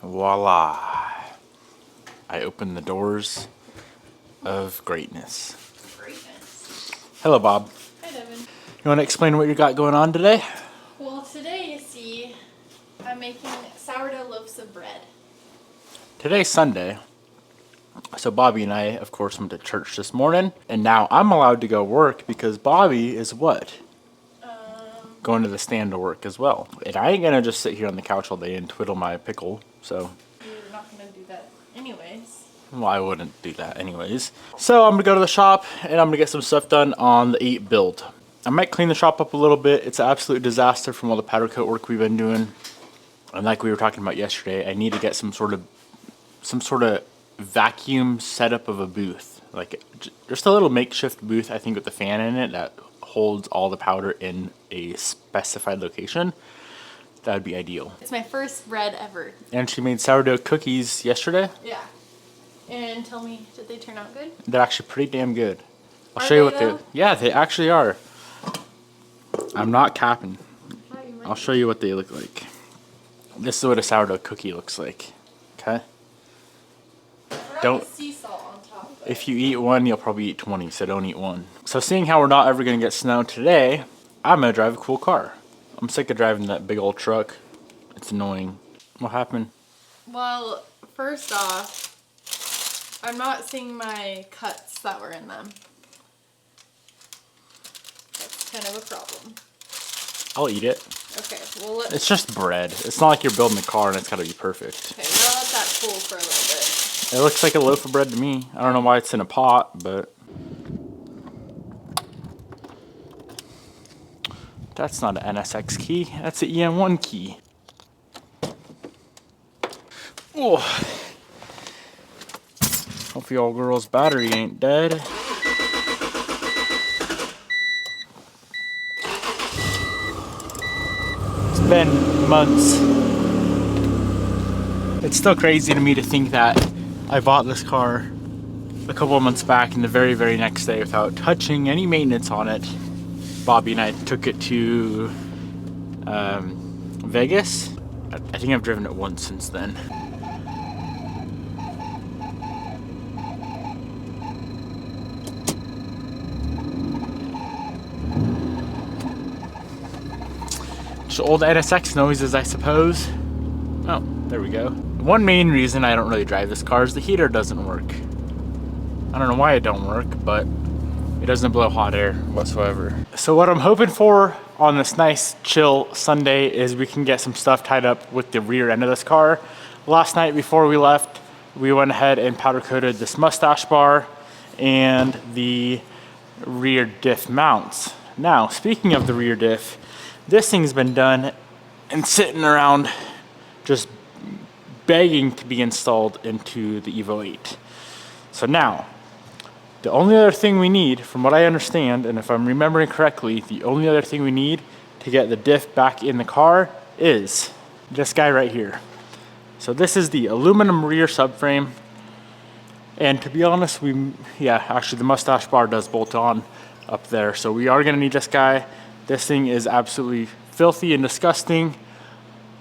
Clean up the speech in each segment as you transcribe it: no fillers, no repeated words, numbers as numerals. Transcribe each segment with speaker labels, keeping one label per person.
Speaker 1: Voila. I opened the doors of greatness. Hello, Bob.
Speaker 2: Hi, Devin.
Speaker 1: You want to explain what you got going on today?
Speaker 2: Well, today, you see, I'm making sourdough loaves of bread.
Speaker 1: Today's Sunday. So Bobby and I, of course, went to church this morning. And now I'm allowed to go work because Bobby is what? Going to the stand to work as well. And I ain't gonna just sit here on the couch all day and twiddle my pickle, so.
Speaker 2: You're not gonna do that anyways.
Speaker 1: Well, I wouldn't do that anyways. So I'm gonna go to the shop and I'm gonna get some stuff done on the 8 build. I might clean the shop up a little bit. It's an absolute disaster from all the powder coat work we've been doing. And like we were talking about yesterday, I need to get some sort of vacuum setup of a booth. Like just a little makeshift booth, I think, with the fan in it that holds all the powder in a specified location. That would be ideal.
Speaker 2: It's my first bread ever.
Speaker 1: And she made sourdough cookies yesterday.
Speaker 2: Yeah. And tell me, did they turn out good?
Speaker 1: They're actually pretty damn good. I'll
Speaker 2: Are
Speaker 1: show you
Speaker 2: they
Speaker 1: what
Speaker 2: though?
Speaker 1: yeah, they actually are. I'm not capping.
Speaker 2: Oh, you might
Speaker 1: I'll show you what they look like. This is what a sourdough cookie looks like. Okay? Don't.
Speaker 2: sea salt on top.
Speaker 1: If you eat one, you'll probably eat 20, so don't eat one. So seeing how we're not ever gonna get snow today, I'm gonna drive a cool car. I'm sick of driving that big old truck. It's annoying. What happened?
Speaker 2: Well, first off, I'm not seeing my cuts that were in them. That's kind of a problem.
Speaker 1: I'll eat it.
Speaker 2: Okay, well let's...
Speaker 1: It's just bread. It's not like you're building a car and it's gotta be perfect.
Speaker 2: Okay, we'll let that cool for a little bit.
Speaker 1: It looks like a loaf of bread to me. I don't know why it's in a pot, but... That's not an NSX key. That's an EM1 key. Oh. Hope your old girl's battery ain't dead. It's been months. It's still crazy to me to think that I bought this car a couple of months back and the very, very next day, without touching any maintenance on it, Bobby and I took it to Vegas. I think I've driven it once since then. Just old NSX noises, I suppose. Oh, there we go. One main reason I don't really drive this car is the heater doesn't work. I don't know why it don't work, but it doesn't blow hot air whatsoever. So what I'm hoping for on this nice chill Sunday is we can get some stuff tied up with the rear end of this car. Last night before we left, we went ahead and powder coated this mustache bar and the rear diff mounts. Now, speaking of the rear diff, this thing's been done and sitting around just begging to be installed into the Evo 8. So now, the only other thing we need, from what I understand, and if I'm remembering correctly, the only other thing we need to get the diff back in the car is this guy right here. So this is the aluminum rear subframe. And to be honest, actually the mustache bar does bolt on up there. So we are gonna need this guy. This thing is absolutely filthy and disgusting.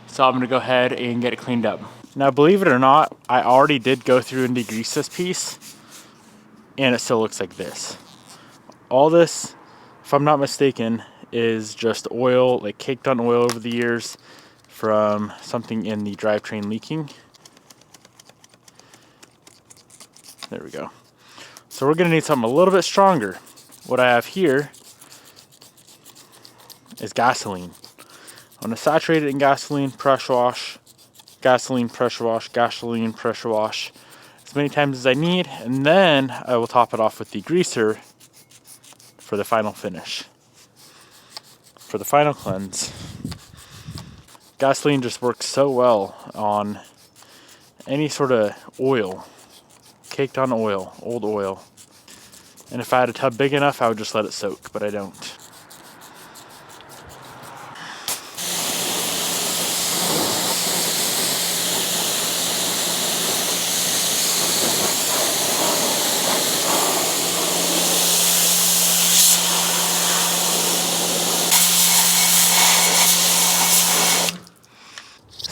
Speaker 1: So I'm gonna go ahead and get it cleaned up. Now, believe it or not, I already did go through and degrease this piece, and it still looks like this. All this, if I'm not mistaken, is just oil, like caked on oil over the years from something in the drivetrain leaking. There we go. So we're gonna need something a little bit stronger. What I have here is gasoline. I'm gonna saturate it in gasoline, pressure wash, gasoline, pressure wash, gasoline, pressure wash, as many times as I need, and then I will top it off with the greaser for the final finish. For the final cleanse. Gasoline just works so well on any sort of oil, caked on oil, old oil. And if I had a tub big enough, I would just let it soak, but I don't.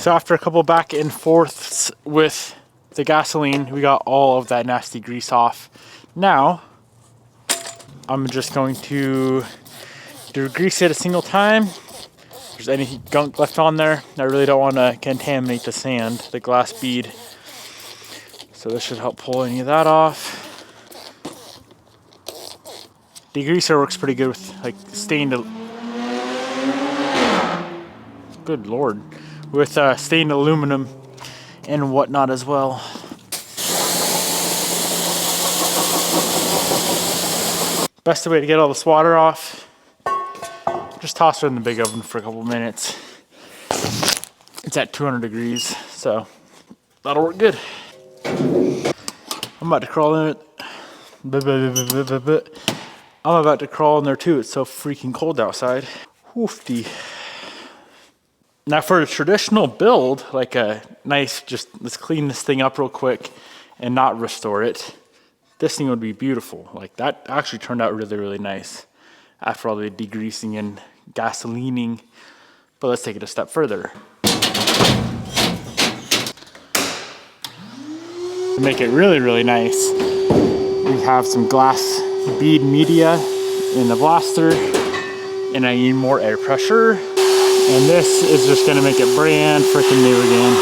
Speaker 1: So after a couple back and forths with the gasoline, we got all of that nasty grease off. Now, I'm just going to degrease it a single time. If there's any gunk left on there, I really don't want to contaminate the sand, the glass bead. So this should help pull any of that off. Degreaser works pretty good with like stained, good lord, with stained aluminum and whatnot as well. Best way to get all this water off, just toss it in the big oven for a couple minutes. It's at 200 degrees, so that'll work good. I'm about to crawl in it. I'm about to crawl in there too. It's so freaking cold outside. Woofty. Now for a traditional build, like a nice, just let's clean this thing up real quick and not restore it. This thing would be beautiful. Like that actually turned out really, really nice after all the degreasing and gasolining. But let's take it a step further. To make it really, really nice, we have some glass bead media in the blaster, and I need more air pressure. And this is just gonna make it brand freaking new again.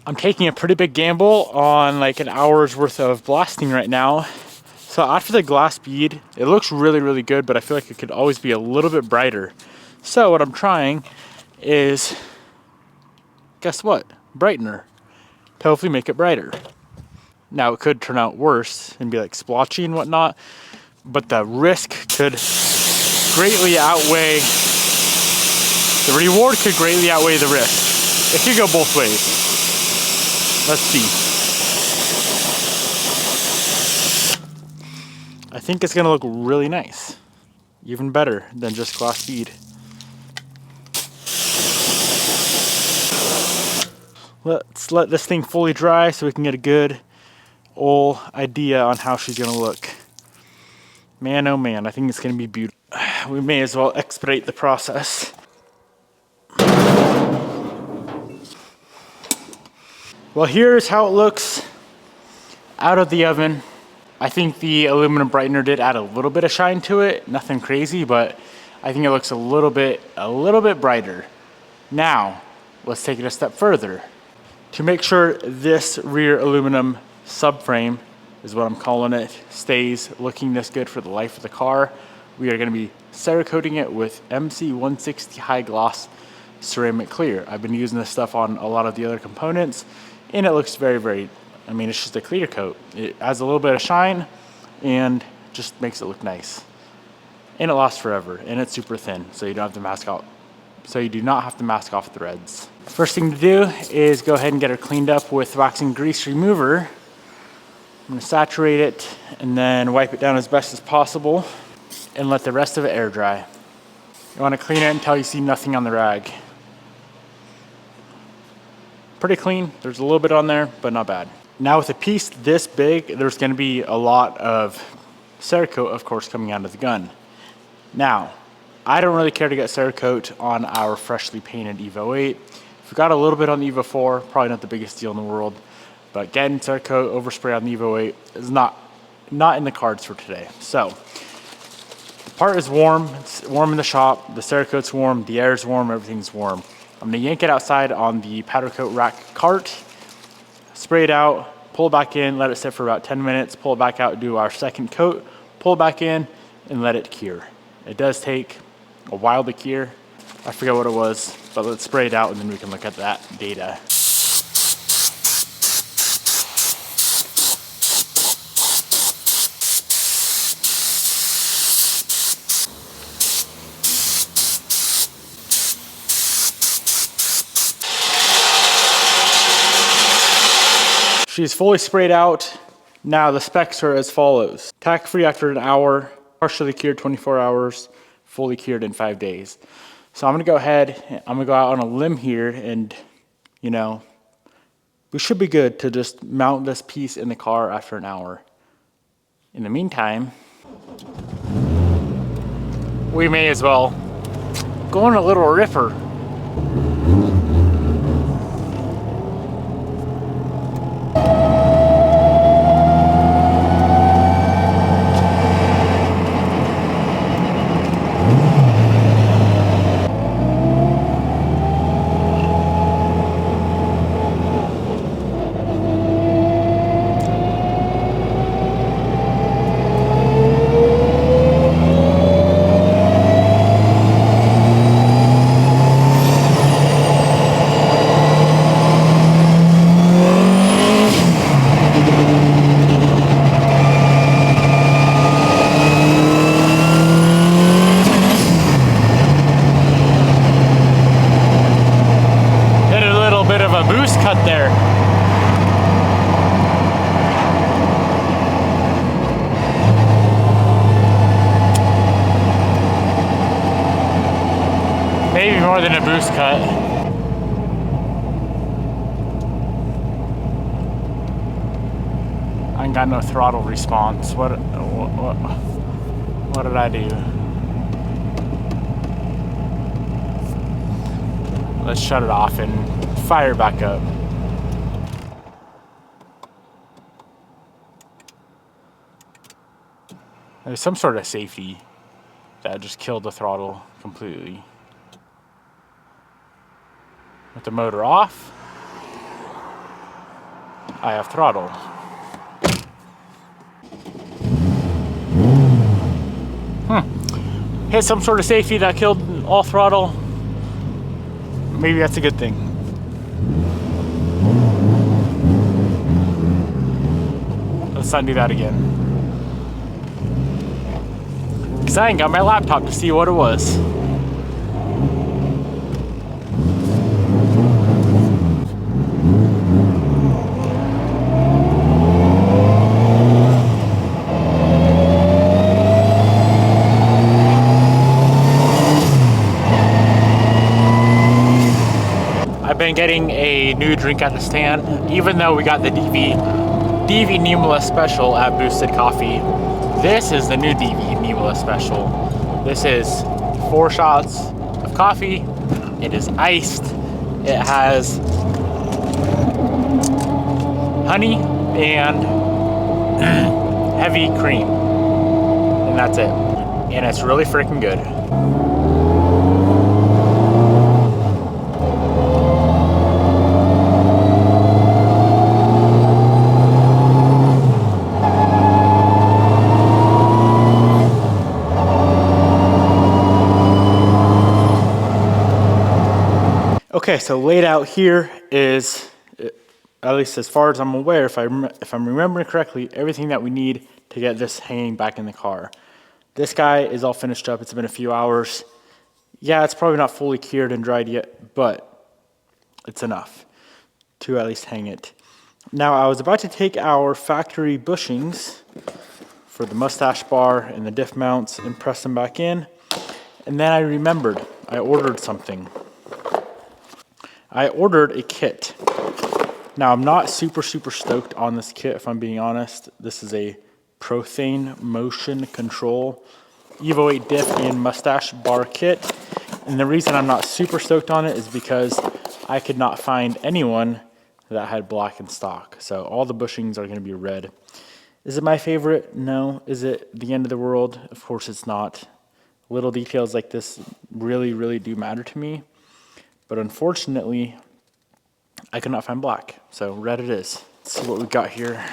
Speaker 1: I'm taking a pretty big gamble on like an hour's worth of blasting right now. So after the glass bead, it looks really, really good, but I feel like it could always be a little bit brighter. So what I'm trying is, guess what? Brightener. To hopefully make it brighter. Now it could turn out worse and be like splotchy and whatnot, but the risk could greatly outweigh, the reward could greatly outweigh the risk. It could go both ways. Let's see. I think it's gonna look really nice. Even better than just glass bead. Let's let this thing fully dry so we can get a good old idea on how she's gonna look. Man, oh man, I think it's gonna be beautiful. We may as well expedite the process. Well, here's how it looks out of the oven. I think the aluminum brightener did add a little bit of shine to it. Nothing crazy, but I think it looks a little bit brighter. Now, let's take it a step further. To make sure this rear aluminum subframe, is what I'm calling it, stays looking this good for the life of the car, we are gonna be Cerakoting it with MC160 High Gloss Ceramic Clear. I've been using this stuff on a lot of the other components, and it looks very, very, I mean, it's just a clear coat. It adds a little bit of shine and just makes it look nice. And it lasts forever, and it's super thin, so you don't have to mask out. So you do not have to mask off threads. First thing to do is go ahead and get her cleaned up with wax and grease remover. I'm gonna saturate it and then wipe it down as best as possible and let the rest of it air dry. You wanna clean it until you see nothing on the rag. Pretty clean, there's a little bit on there, but not bad. Now with a piece this big, there's gonna be a lot of Cerakote, of course, coming out of the gun. Now, I don't really care to get Cerakote on our freshly painted Evo 8. If we got a little bit on the Evo 4, probably not the biggest deal in the world, but getting Cerakote overspray on the Evo 8 is not in the cards for today. So, the part is warm, it's warm in the shop, the Cerakote's warm, the air's warm, everything's warm. I'm gonna yank it outside on the powder coat rack cart, spray it out, pull it back in, let it sit for about 10 minutes, pull it back out, do our second coat, pull it back in, and let it cure. It does take a while to cure. I forget what it was, but let's spray it out and then we can look at that data. She's fully sprayed out. Now the specs are as follows. Tack free after an hour, partially cured 24 hours, fully cured in 5 days. So I'm gonna go ahead, I'm gonna go out on a limb here and, you know, we should be good to just mount this piece in the car after an hour. In the meantime, we may as well go on a little ripper. Cut there. Maybe more than a boost cut. I ain't got no throttle response. What did I do? Let's shut it off and fire back up. There's some sort of safety that just killed the throttle completely. With the motor off, I have throttle. Hit some sort of safety that killed all throttle. Maybe that's a good thing. Let's not do that again. Because I ain't got my laptop to see what it was. I've been getting a new drink at the stand, even though we got the DV Niemela special at Boosted Coffee. This is the new DV Niemela special. This is 4 shots of coffee. It is iced. It has honey and heavy cream. And that's it. And it's really freaking good. Okay, so laid out here is, at least as far as I'm aware, if I'm remembering correctly, everything that we need to get this hanging back in the car. This guy is all finished up. It's been a few hours. Yeah, it's probably not fully cured and dried yet, but it's enough to at least hang it. Now, I was about to take our factory bushings for the mustache bar and the diff mounts and press them back in. And then I remembered I ordered something. I ordered a kit. Now, I'm not super stoked on this kit, if I'm being honest. This is a Prothane Motion Control Evo 8 diff and mustache bar kit. And the reason I'm not super stoked on it is because I could not find anyone that had black in stock. So all the bushings are gonna be red. Is it my favorite? No. Is it the end of the world? Of course it's not. Little details like this really do matter to me. But unfortunately, I could not find black. So red it is. Let's see what we got here.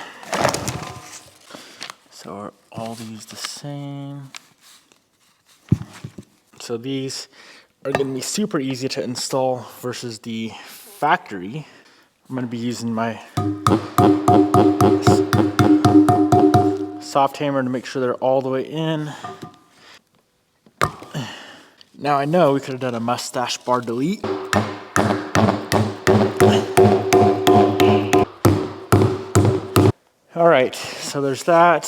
Speaker 1: So are all these the same? So these are gonna be super easy to install versus the factory. I'm gonna be using my soft hammer to make sure they're all the way in. Now I know we could have done a mustache bar delete. All right, so there's that.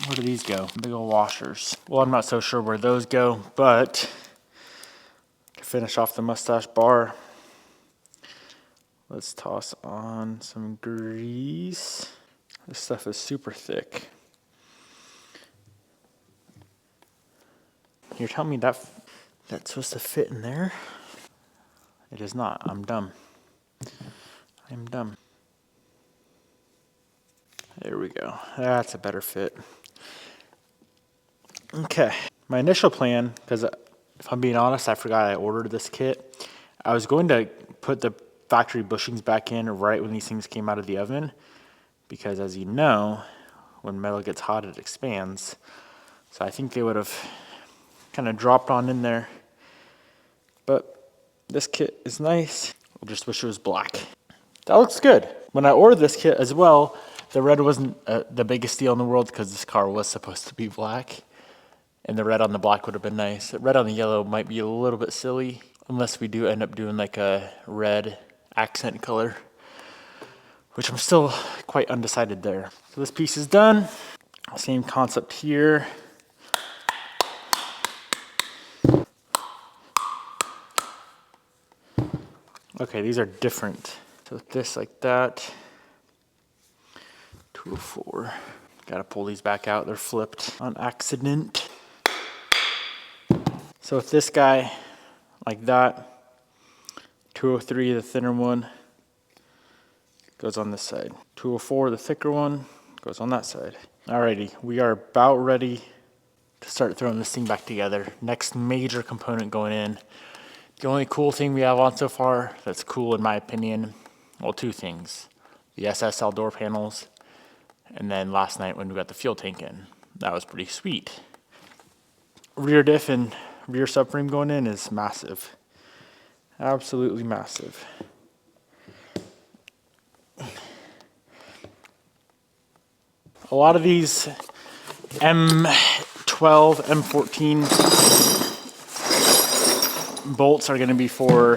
Speaker 1: Where do these go? Big old washers. Well, I'm not so sure where those go, but to finish off the mustache bar, let's toss on some grease. This stuff is super thick. You're telling me that's supposed to fit in there? It is not. I'm dumb. I'm dumb. There we go. That's a better fit. Okay. My initial plan, because if I'm being honest, I forgot I ordered this kit. I was going to put the factory bushings back in right when these things came out of the oven, because as you know, when metal gets hot, it expands. So I think they would have kind of dropped on in there. But this kit is nice. I just wish it was black. That looks good. When I ordered this kit as well, the red wasn't the biggest deal in the world because this car was supposed to be black. And the red on the black would have been nice. The red on the yellow might be a little bit silly, unless we do end up doing like a red accent color, which I'm still quite undecided there. So this piece is done. Same concept here. Okay, these are different. So this like that. 204. Gotta pull these back out. They're flipped on accident. So with this guy, like that, 203, the thinner one, goes on this side. 204, the thicker one, goes on that side. Alrighty, we are about ready to start throwing this thing back together. Next major component going in. The only cool thing we have on so far that's cool in my opinion, well, two things. The SSL door panels, and then last night when we got the fuel tank in. That was pretty sweet. Rear diff and rear subframe going in is massive. Absolutely massive. A lot of these M12, M14 bolts are going to be for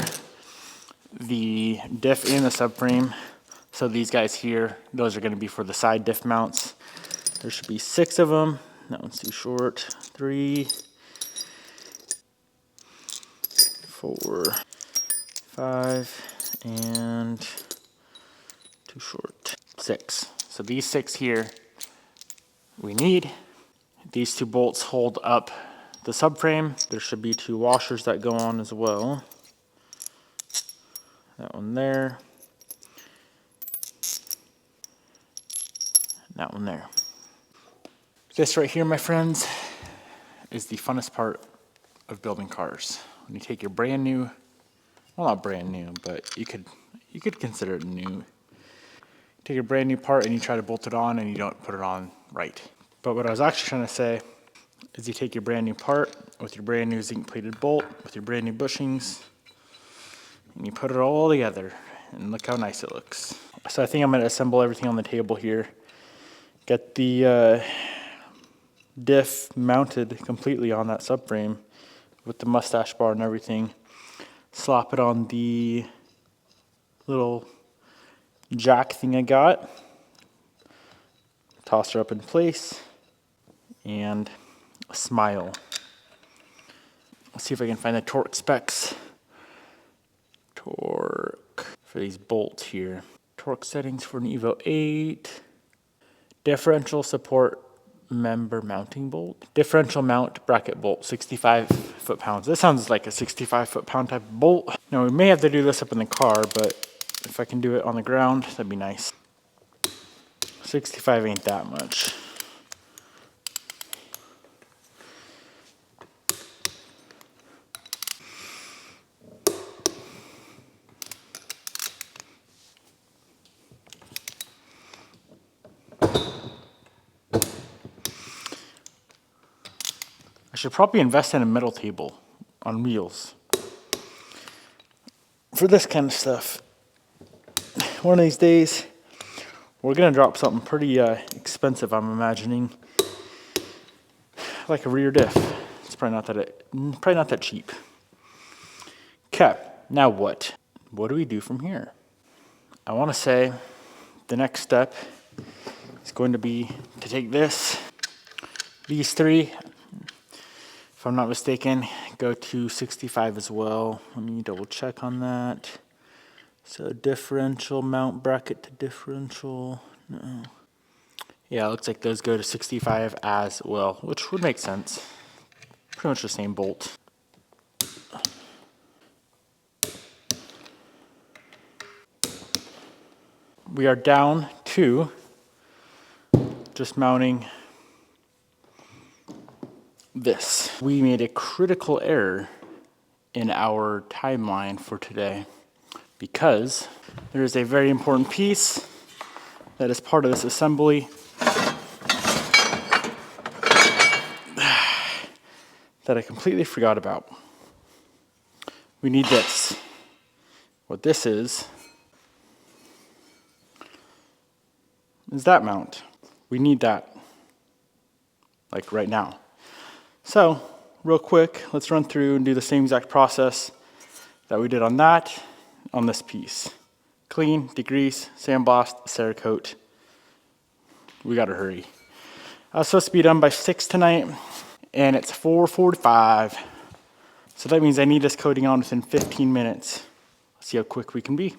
Speaker 1: the diff and the subframe. So these guys here, those are going to be for the side diff mounts. There should be 6 of them. That one's too short. 3, 4, 5, and too short. 6. So these 6 here we need. These 2 bolts hold up the subframe. There should be 2 washers that go on as well. That one there. That one there. This right here, my friends, is the funnest part of building cars. When you take your brand new, well, not brand new, but you could consider it new. Take your brand new part and you try to bolt it on and you don't put it on right. But what I was actually trying to say is you take your brand new part with your brand new zinc plated bolt, with your brand new bushings, and you put it all together and look how nice it looks. So I think I'm going to assemble everything on the table here. Get the diff mounted completely on that subframe with the mustache bar and everything. Slap it on the little jack thing I got. Toss her up in place and smile. Let's see if I can find the torque specs. Torque for these bolts here. Torque settings for an Evo 8. Differential support member mounting bolt. Differential mount bracket bolt, 65 foot-pounds. This sounds like a 65 foot-pound type of bolt. Now we may have to do this up in the car, but if I can do it on the ground, that'd be nice. 65 ain't that much. I should probably invest in a metal table on wheels for this kind of stuff. One of these days, we're gonna drop something pretty expensive, I'm imagining, like a rear diff. It's probably not that cheap. Okay, now what? What do we do from here? I want to say the next step is going to be to take this, These three, if I'm not mistaken, go to 65 as well. Let me double check on that. So differential, mount bracket to differential, no. Yeah, it looks like those go to 65 as well, which would make sense. Pretty much the same bolt. We are down to just mounting this. We made a critical error in our timeline for today because there is a very important piece that is part of this assembly that I completely forgot about. We need this. What this is that mount. We need that, like right now. So, real quick, let's run through and do the same exact process that we did on that, on this piece. Clean, degrease, sandblast, Cerakote. We gotta hurry. I was supposed to be done by 6 tonight, and it's 4:45. So that means I need this coating on within 15 minutes. Let's see how quick we can be.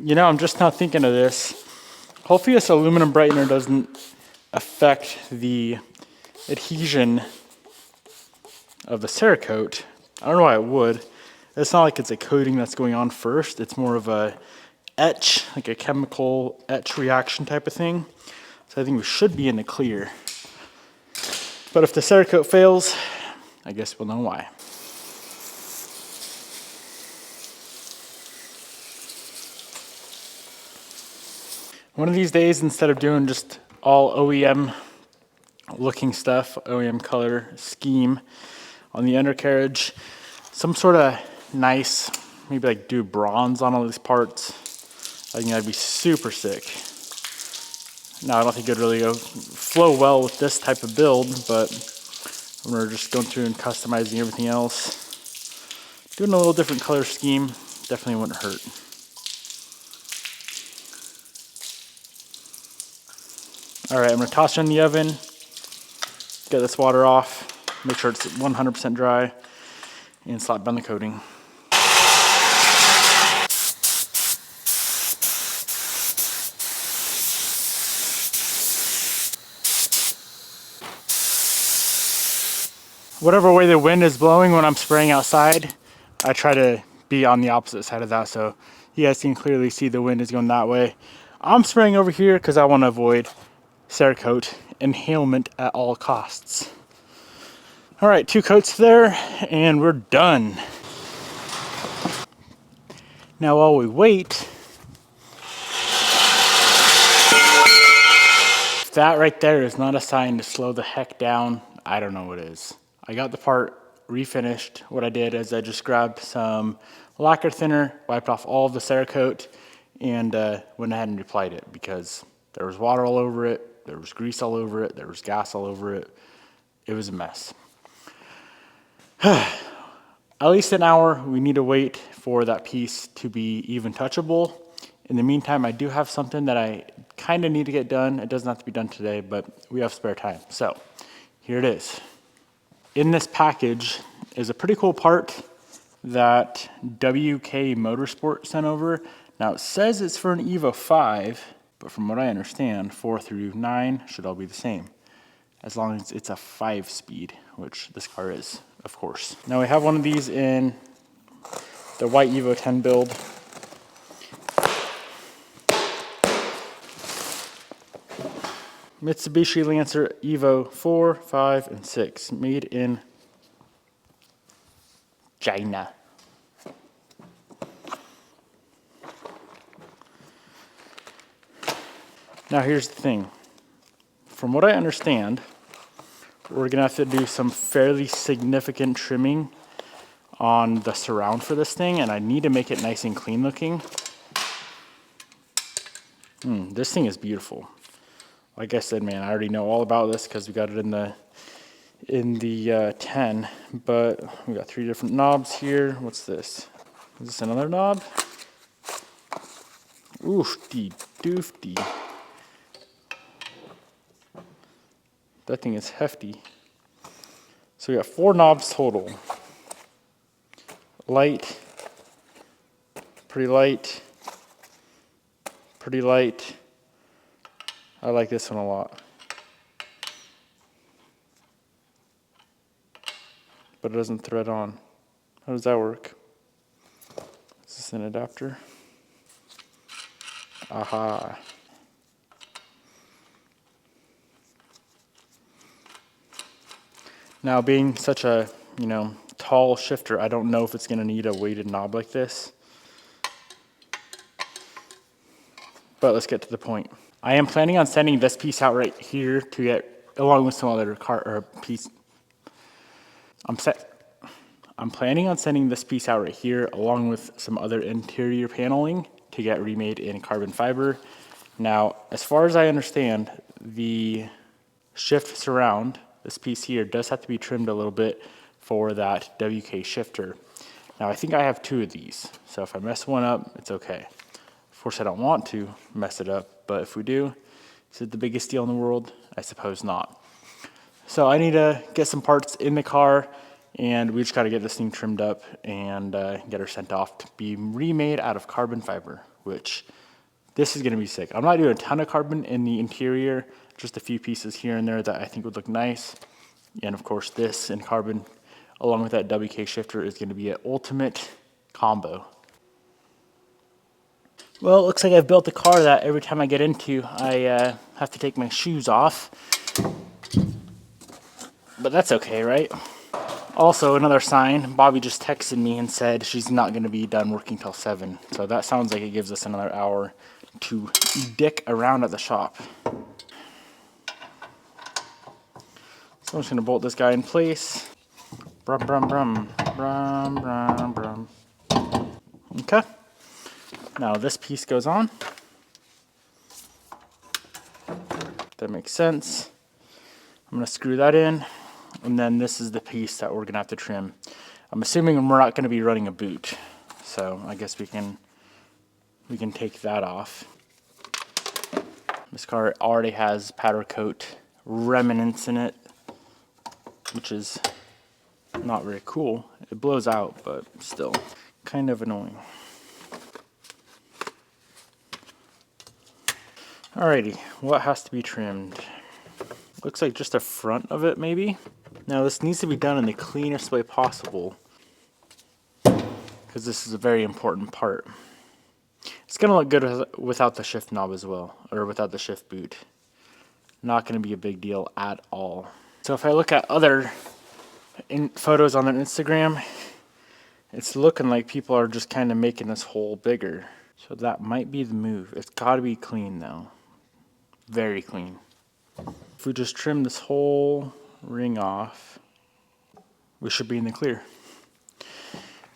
Speaker 1: You know, I'm just now thinking of this. Hopefully this aluminum brightener doesn't affect the adhesion of the Cerakote. I don't know why it would. It's not like it's a coating that's going on first. It's more of a etch, like a chemical etch reaction type of thing. So I think we should be in the clear. But if the Cerakote fails, I guess we'll know why. One of these days, instead of doing just all OEM looking stuff, OEM color scheme on the undercarriage, some sort of nice, maybe like do bronze on all these parts. I think that'd be super sick. Now, I don't think it'd really flow well with this type of build, but when we're just going through and customizing everything else, doing a little different color scheme definitely wouldn't hurt. All right, I'm gonna toss it in the oven, get this water off, make sure it's 100% dry, and slap down the coating. Whatever way the wind is blowing when I'm spraying outside, I try to be on the opposite side of that so you guys can clearly see the wind is going that way. I'm spraying over here because I want to avoid Cerakote inhalement at all costs. All right, 2 coats there and we're done. Now while we wait, if that right there is not a sign to slow the heck down, I don't know what is. I got the part refinished. What I did is I just grabbed some lacquer thinner, wiped off all of the Cerakote, and went ahead and applied it because there was water all over it. There was grease all over it. There was gas all over it. It was a mess. At least an hour. We need to wait for that piece to be even touchable. In the meantime, I do have something that I kind of need to get done. It doesn't have to be done today, but we have spare time. So here it is. In this package is a pretty cool part that WK Motorsport sent over. Now it says it's for an Evo 5. But from what I understand, 4 through 9 should all be the same, as long as it's a 5-speed, which this car is, of course. Now we have one of these in the white Evo 10 build. Mitsubishi Lancer Evo 4, 5, and 6, made in China. Now here's the thing. From what I understand, we're gonna have to do some fairly significant trimming on the surround for this thing, and I need to make it nice and clean looking. This thing is beautiful. Like I said, man, I already know all about this because we got it in the 10, but we got 3 different knobs here. What's this? Is this another knob? Oofty doofty. That thing is hefty. So we got 4 knobs total. Light, pretty light, pretty light. I like this one a lot. But it doesn't thread on. How does that work? Is this an adapter? Aha. Now, being such a, tall shifter, I don't know if it's going to need a weighted knob like this. But let's get to the point. I am planning on sending this piece out right here to get, along with some other piece. I'm planning on sending this piece out right here along with some other interior paneling to get remade in carbon fiber. Now, as far as I understand, the shift surround, this piece here, does have to be trimmed a little bit for that WK shifter. Now, I think I have 2 of these, so if I mess one up, it's okay. Of course, I don't want to mess it up, but if we do, is it the biggest deal in the world? I suppose not. So I need to get some parts in the car, and we just got to get this thing trimmed up and get her sent off to be remade out of carbon fiber, which this is going to be sick. I'm not doing a ton of carbon in the interior, just a few pieces here and there that I think would look nice. And of course, this in carbon, along with that WK shifter, is going to be an ultimate combo. Well, it looks like I've built a car that every time I get into, I have to take my shoes off. But that's okay, right? Also, another sign, Bobby just texted me and said she's not going to be done working till 7. So that sounds like it gives us another hour to dick around at the shop. So I'm just going to bolt this guy in place. Brum, brum, brum. Brum, brum, brum. Okay. Now this piece goes on. That makes sense. I'm going to screw that in. And then this is the piece that we're going to have to trim. I'm assuming we're not going to be running a boot. So I guess we can take that off. This car already has powder coat remnants in it, which is not very cool. It blows out, but still kind of annoying. Alrighty, what has to be trimmed? Looks like just the front of it, maybe. Now this needs to be done in the cleanest way possible, because this is a very important part. It's going to look good without the shift knob as well, or without the shift boot. Not going to be a big deal at all. So if I look at other photos on their Instagram, it's looking like people are just kind of making this hole bigger. So that might be the move. It's got to be clean though. Very clean. If we just trim this whole ring off, we should be in the clear.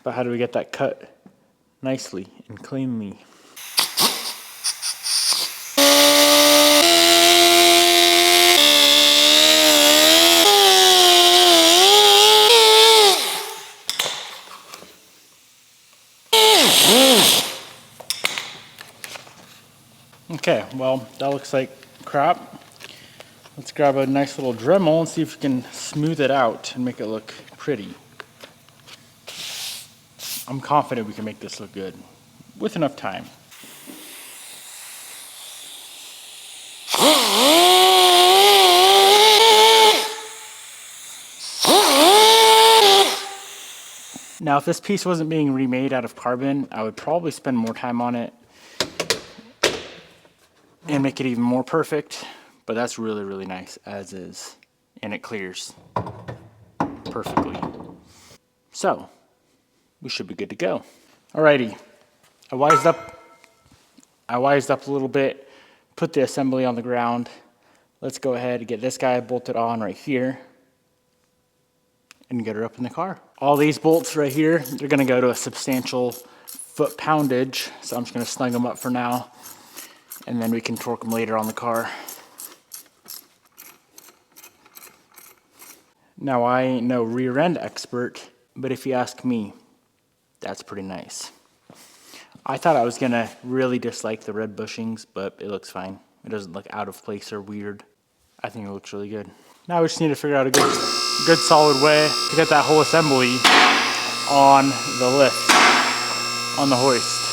Speaker 1: But how do we get that cut nicely and cleanly? Okay, well, that looks like crap. Let's grab a nice little Dremel and see if we can smooth it out and make it look pretty. I'm confident we can make this look good with enough time. Now, if this piece wasn't being remade out of carbon, I would probably spend more time on it and make it even more perfect. But that's really, really nice as is. And it clears perfectly. So, we should be good to go. Alrighty. I wised up a little bit, put the assembly on the ground. Let's go ahead and get this guy bolted on right here and get her up in the car. All these bolts right here, they're gonna go to a substantial foot poundage. So I'm just gonna snug them up for now. and then we can torque them later on the car. Now, I ain't no rear end expert, but if you ask me, that's pretty nice. I thought I was gonna really dislike the red bushings, but it looks fine. It doesn't look out of place or weird. I think it looks really good. Now we just need to figure out a good solid way to get that whole assembly on the lift, on the hoist.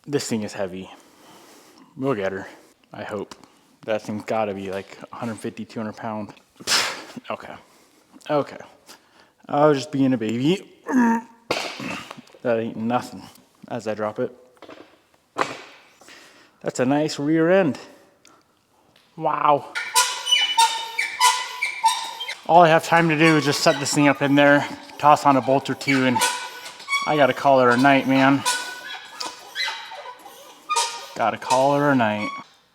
Speaker 1: This thing is heavy. We'll get her, I hope. That thing's gotta be like 150, 200 pounds. Okay. I was just being a baby. That ain't nothing as I drop it. That's a nice rear end. Wow. All I have time to do is just set this thing up in there, toss on a bolt or two, and I gotta call her a night, man. Gotta call her a night,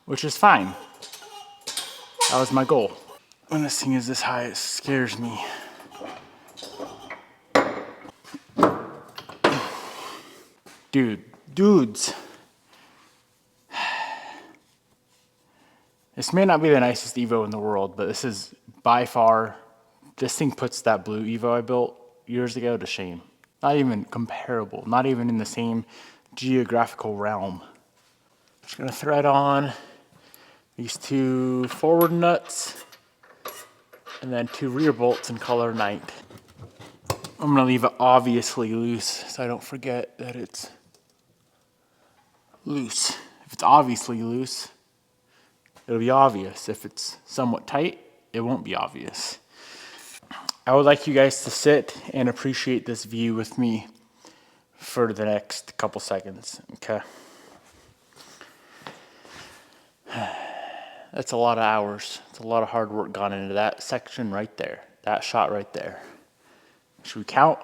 Speaker 1: which is fine. That was my goal. When this thing is this high, it scares me. Dudes. This may not be the nicest Evo in the world, but this is by far, this thing puts that blue Evo I built years ago to shame. Not even comparable, not even in the same geographical realm. Just gonna thread on these 2 forward nuts and then 2 rear bolts in color night. I'm gonna leave it obviously loose so I don't forget that it's loose. If it's obviously loose, it'll be obvious. If it's somewhat tight, it won't be obvious. I would like you guys to sit and appreciate this view with me for the next couple seconds, okay? That's a lot of hours. It's a lot of hard work gone into that section right there, that shot right there. Should we count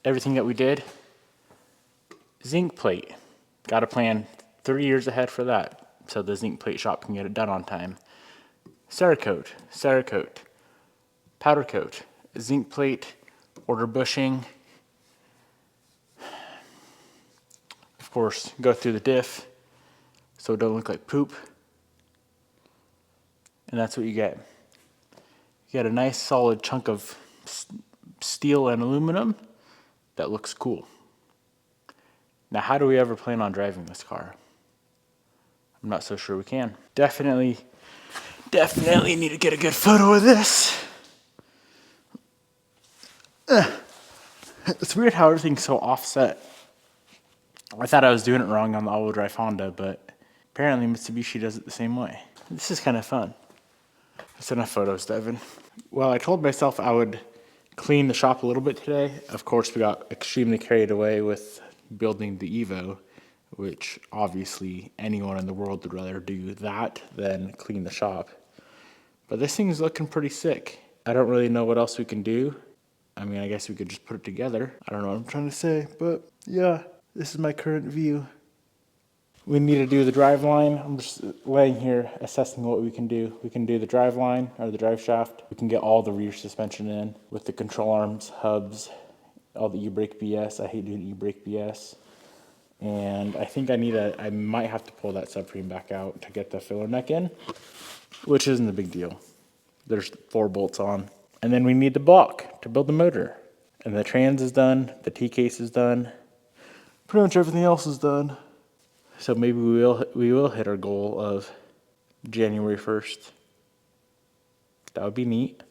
Speaker 1: everything that we did? Zinc plate. Got to plan 3 years ahead for that, so the zinc plate shop can get it done on time. Cerakote, powder coat, zinc plate, order bushing. Of course, go through the diff so it don't look like poop. And that's what you get. You get a nice solid chunk of steel and aluminum that looks cool. Now, how do we ever plan on driving this car? I'm not so sure we can. Definitely need to get a good photo of this. It's weird how everything's so offset. I thought I was doing it wrong on the all-wheel drive Honda, but apparently Mitsubishi does it the same way. This is kind of fun. That's enough photos, Devin. Well, I told myself I would clean the shop a little bit today. Of course, we got extremely carried away with building the Evo, which obviously anyone in the world would rather do that than clean the shop. But this thing is looking pretty sick. I don't really know what else we can do. I mean, I guess we could just put it together. I don't know what I'm trying to say, but yeah, this is my current view. We need to do the drive line. I'm just laying here assessing what we can do. We can do the drive line or the drive shaft. We can get all the rear suspension in with the control arms, hubs, all the e-brake BS. I hate doing e-brake BS. And I think I might have to pull that subframe back out to get the filler neck in, which isn't a big deal. There's 4 bolts on. And then we need the block to build the motor. And the trans is done, the T-case is done. Pretty much everything else is done. So maybe we will hit our goal of January 1st. That would be neat.